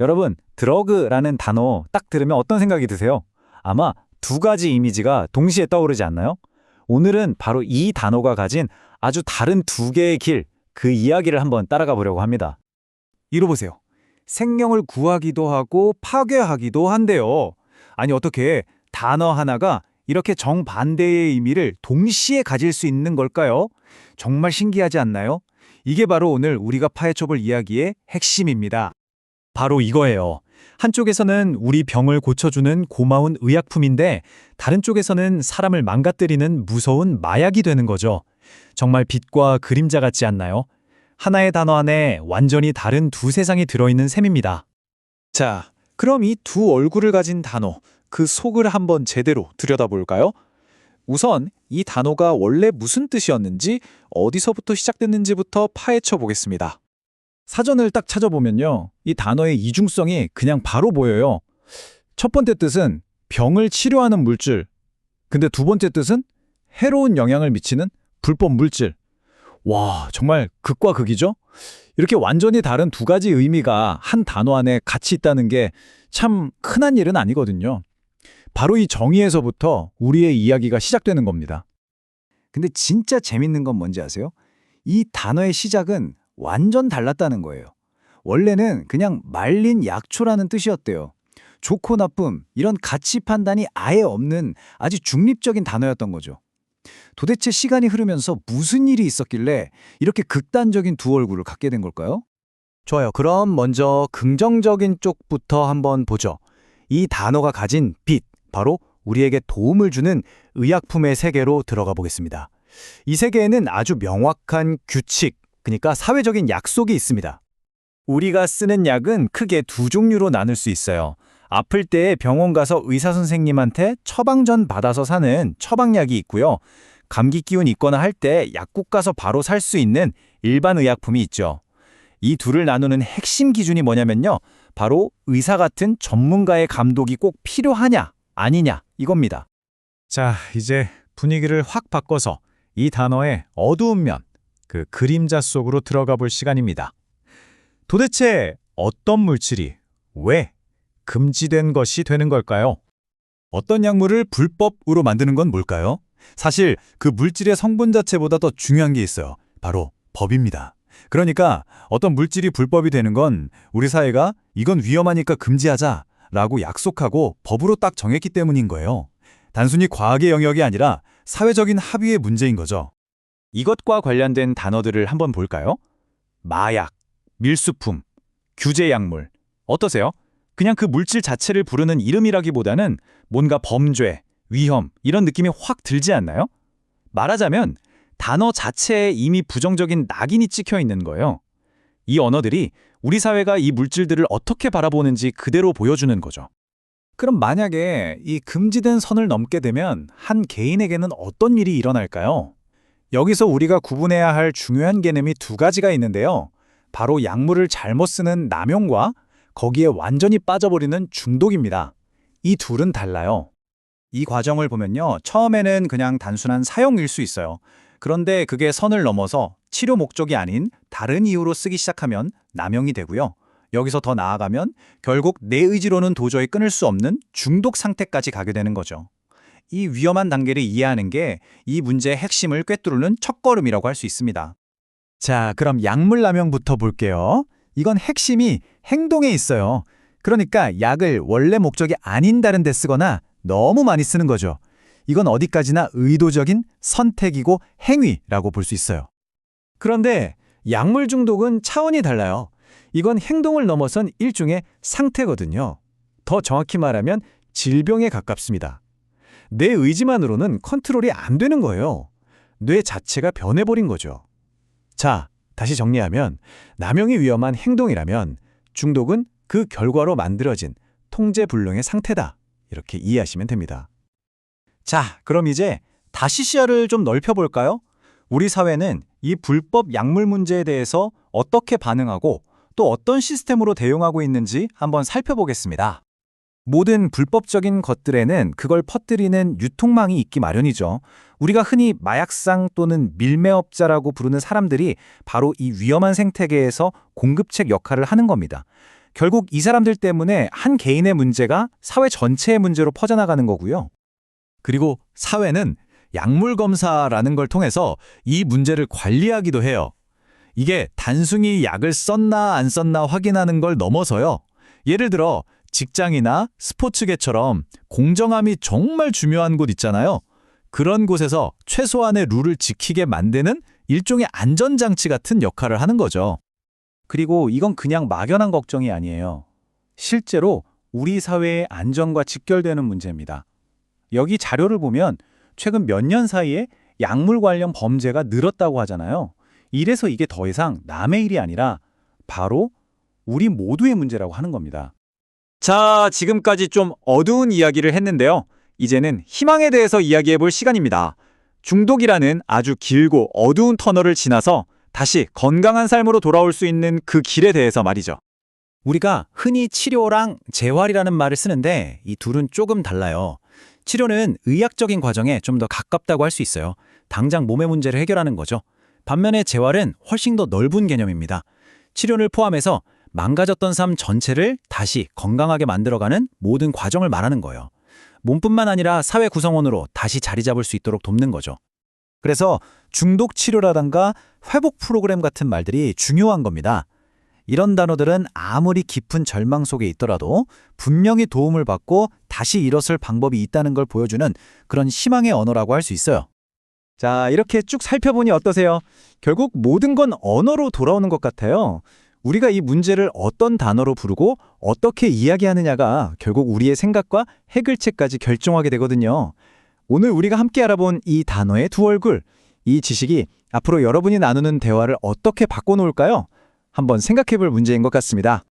여러분, 드러그라는 단어 딱 들으면 어떤 생각이 드세요? 아마 두 가지 이미지가 동시에 떠오르지 않나요? 오늘은 바로 이 단어가 가진 아주 다른 두 개의 길, 그 이야기를 한번 따라가 보려고 합니다. 이러보세요. 생명을 구하기도 하고 파괴하기도 한대요. 아니 어떻게 단어 하나가 이렇게 정반대의 의미를 동시에 가질 수 있는 걸까요? 정말 신기하지 않나요? 이게 바로 오늘 우리가 파헤쳐볼 이야기의 핵심입니다. 바로 이거예요. 한쪽에서는 우리 병을 고쳐주는 고마운 의약품인데 다른 쪽에서는 사람을 망가뜨리는 무서운 마약이 되는 거죠. 정말 빛과 그림자 같지 않나요? 하나의 단어 안에 완전히 다른 두 세상이 들어있는 셈입니다. 자, 그럼 이 두 얼굴을 가진 단어, 그 속을 한번 제대로 들여다볼까요? 우선 이 단어가 원래 무슨 뜻이었는지, 어디서부터 시작됐는지부터 파헤쳐 보겠습니다. 사전을 딱 찾아보면요. 이 단어의 이중성이 그냥 바로 보여요. 첫 번째 뜻은 병을 치료하는 물질. 근데 두 번째 뜻은 해로운 영향을 미치는 불법 물질. 와, 정말 극과 극이죠? 이렇게 완전히 다른 두 가지 의미가 한 단어 안에 같이 있다는 게 참 흔한 일은 아니거든요. 바로 이 정의에서부터 우리의 이야기가 시작되는 겁니다. 근데 진짜 재밌는 건 뭔지 아세요? 이 단어의 시작은 완전 달랐다는 거예요. 원래는 그냥 말린 약초라는 뜻이었대요. 좋고 나쁨, 이런 가치 판단이 아예 없는 아주 중립적인 단어였던 거죠. 도대체 시간이 흐르면서 무슨 일이 있었길래 이렇게 극단적인 두 얼굴을 갖게 된 걸까요? 좋아요. 그럼 먼저 긍정적인 쪽부터 한번 보죠. 이 단어가 가진 빛, 바로 우리에게 도움을 주는 의약품의 세계로 들어가 보겠습니다. 이 세계에는 아주 명확한 규칙, 그러니까 사회적인 약속이 있습니다. 우리가 쓰는 약은 크게 두 종류로 나눌 수 있어요. 아플 때 병원 가서 의사 선생님한테 처방전 받아서 사는 처방약이 있고요. 감기 기운 있거나 할 때 약국 가서 바로 살 수 있는 일반 의약품이 있죠. 이 둘을 나누는 핵심 기준이 뭐냐면요. 바로 의사 같은 전문가의 감독이 꼭 필요하냐, 아니냐 이겁니다. 자, 이제 분위기를 확 바꿔서 이 단어의 어두운 면, 그 그림자 속으로 들어가 볼 시간입니다. 도대체 어떤 물질이 왜 금지된 것이 되는 걸까요? 어떤 약물을 불법으로 만드는 건 뭘까요? 사실 그 물질의 성분 자체보다 더 중요한 게 있어요. 바로 법입니다. 그러니까 어떤 물질이 불법이 되는 건 우리 사회가 이건 위험하니까 금지하자라고 약속하고 법으로 딱 정했기 때문인 거예요. 단순히 과학의 영역이 아니라 사회적인 합의의 문제인 거죠. 이것과 관련된 단어들을 한번 볼까요? 마약, 밀수품, 규제약물. 어떠세요? 그냥 그 물질 자체를 부르는 이름이라기보다는 뭔가 범죄, 위험 이런 느낌이 확 들지 않나요? 말하자면 단어 자체에 이미 부정적인 낙인이 찍혀 있는 거예요. 이 언어들이 우리 사회가 이 물질들을 어떻게 바라보는지 그대로 보여주는 거죠. 그럼 만약에 이 금지된 선을 넘게 되면 한 개인에게는 어떤 일이 일어날까요? 여기서 우리가 구분해야 할 중요한 개념이 두 가지가 있는데요. 바로 약물을 잘못 쓰는 남용과 거기에 완전히 빠져버리는 중독입니다. 이 둘은 달라요. 이 과정을 보면요. 처음에는 그냥 단순한 사용일 수 있어요. 그런데 그게 선을 넘어서 치료 목적이 아닌 다른 이유로 쓰기 시작하면 남용이 되고요. 여기서 더 나아가면 결국 내 의지로는 도저히 끊을 수 없는 중독 상태까지 가게 되는 거죠. 이 위험한 단계를 이해하는 게 이 문제의 핵심을 꿰뚫는 첫걸음이라고 할 수 있습니다. 자, 그럼 약물 남용부터 볼게요. 이건 핵심이 행동에 있어요. 그러니까 약을 원래 목적이 아닌 다른 데 쓰거나 너무 많이 쓰는 거죠. 이건 어디까지나 의도적인 선택이고 행위라고 볼 수 있어요. 그런데 약물 중독은 차원이 달라요. 이건 행동을 넘어선 일종의 상태거든요. 더 정확히 말하면 질병에 가깝습니다. 내 의지만으로는 컨트롤이 안 되는 거예요. 뇌 자체가 변해버린 거죠. 자, 다시 정리하면 남용이 위험한 행동이라면 중독은 그 결과로 만들어진 통제불능의 상태다. 이렇게 이해하시면 됩니다. 자, 그럼 이제 다시 시야를 좀 넓혀볼까요? 우리 사회는 이 불법 약물 문제에 대해서 어떻게 반응하고 또 어떤 시스템으로 대응하고 있는지 한번 살펴보겠습니다. 모든 불법적인 것들에는 그걸 퍼뜨리는 유통망이 있기 마련이죠. 우리가 흔히 마약상 또는 밀매업자라고 부르는 사람들이 바로 이 위험한 생태계에서 공급책 역할을 하는 겁니다. 결국 이 사람들 때문에 한 개인의 문제가 사회 전체의 문제로 퍼져나가는 거고요. 그리고 사회는 약물 검사라는 걸 통해서 이 문제를 관리하기도 해요. 이게 단순히 약을 썼나 안 썼나 확인하는 걸 넘어서요. 예를 들어 직장이나 스포츠계처럼 공정함이 정말 중요한 곳 있잖아요. 그런 곳에서 최소한의 룰을 지키게 만드는 일종의 안전장치 같은 역할을 하는 거죠. 그리고 이건 그냥 막연한 걱정이 아니에요. 실제로 우리 사회의 안전과 직결되는 문제입니다. 여기 자료를 보면 최근 몇 년 사이에 약물 관련 범죄가 늘었다고 하잖아요. 이래서 이게 더 이상 남의 일이 아니라 바로 우리 모두의 문제라고 하는 겁니다. 자, 지금까지 좀 어두운 이야기를 했는데요. 이제는 희망에 대해서 이야기해 볼 시간입니다. 중독이라는 아주 길고 어두운 터널을 지나서 다시 건강한 삶으로 돌아올 수 있는 그 길에 대해서 말이죠. 우리가 흔히 치료랑 재활이라는 말을 쓰는데 이 둘은 조금 달라요. 치료는 의학적인 과정에 좀 더 가깝다고 할 수 있어요. 당장 몸의 문제를 해결하는 거죠. 반면에 재활은 훨씬 더 넓은 개념입니다. 치료를 포함해서 망가졌던 삶 전체를 다시 건강하게 만들어가는 모든 과정을 말하는 거예요. 몸뿐만 아니라 사회 구성원으로 다시 자리 잡을 수 있도록 돕는 거죠. 그래서 중독 치료라든가 회복 프로그램 같은 말들이 중요한 겁니다. 이런 단어들은 아무리 깊은 절망 속에 있더라도 분명히 도움을 받고 다시 일어설 방법이 있다는 걸 보여주는 그런 희망의 언어라고 할 수 있어요. 자, 이렇게 쭉 살펴보니 어떠세요? 결국 모든 건 언어로 돌아오는 것 같아요. 우리가 이 문제를 어떤 단어로 부르고 어떻게 이야기하느냐가 결국 우리의 생각과 해결책까지 결정하게 되거든요. 오늘 우리가 함께 알아본 이 단어의 두 얼굴, 이 지식이 앞으로 여러분이 나누는 대화를 어떻게 바꿔놓을까요? 한번 생각해볼 문제인 것 같습니다.